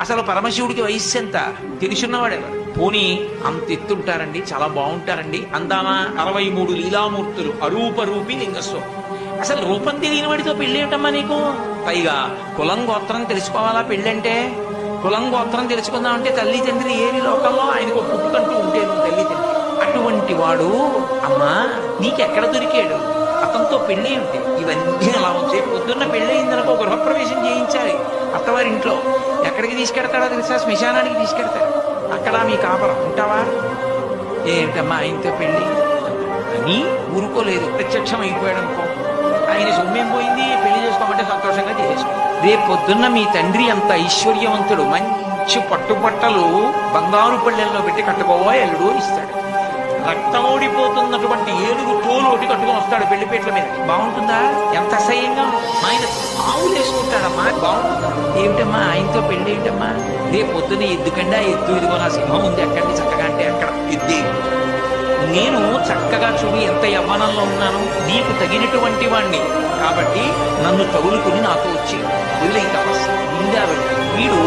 అసలు పరమశివుడికి వయస్సు ఎంత తెలుసున్నవాడెవరు? పోనీ అంత ఎత్తుంటారండి, చాలా బాగుంటారండి అందామా? 63 లీలామూర్తులు, అరూపరూపి లింగస్వం. అసలు రూపం తెలియని వాడితో పెళ్లి ఏమిటమ్మా నీకు? పైగా కులం గోత్రం తెలుసుకోవాలా పెళ్ళంటే? కులం గోత్రం తెలుసుకుందామంటే తల్లి తండ్రి ఏరి లోకంలో ఆయనకు పుట్టుకంటూ ఉంటే నువ్వు తల్లి తండ్రి. అటువంటి వాడు అమ్మా నీకెక్కడ దొరికాడు? అతనితో పెళ్ళి ఉంటే ఇవన్నీ అలా ఉంటే పొద్దున్న పెళ్ళయిందనుకో గృహప్రవేశం చేయించాలి అత్తవారింట్లో. ఎక్కడికి తీసుకెడతాడో తెలుసా? శ్మశానానికి తీసుకెడతాడు. అక్కడ మీ కాపరం ఉంటావా? ఏంటమ్మా ఆయనతో పెళ్ళి అని ఊరుకోలేదు. ప్రత్యక్షం అయిపోయాడు అనుకో, ఆయన సొమ్మేం పోయింది, పెళ్లి చేసుకోమంటే సంతోషంగా చేసేసుకో. రేపు పొద్దున్న మీ తండ్రి అంత ఐశ్వర్యవంతుడు, మంచి పట్టుబట్టలు బంగారు పళ్ళెల్లో పెట్టి కట్టుకోవా ఎల్లుడు ఇస్తాడు. రక్తం ఓడిపోతున్నటువంటి 7 తోలు ఒకటి కట్టుకొని వస్తాడు పెళ్లిపేట్ల మీద. బాగుంటుందా? ఎంత అసహ్యంగా! ఆయన ఆవులు వేసుకుంటాడమ్మా, బాగుంటుందా? ఏమిటమ్మా ఆయనతో పెళ్లి ఏంటమ్మా? రేపు పొద్దున్న ఎద్దుకండి, ఆ ఎద్దు ఇదిగో నా సింహం ఉంది అక్కడి చక్కగా అంటే అక్కడ ఎద్దే. నేను చక్కగా చూడు ఎంత యవ్వనంలో ఉన్నాను, నీకు తగినటువంటి వాణ్ణి కాబట్టి నన్ను తగులుకుని నాతో వచ్చి వదిలే తపస్సు వీడు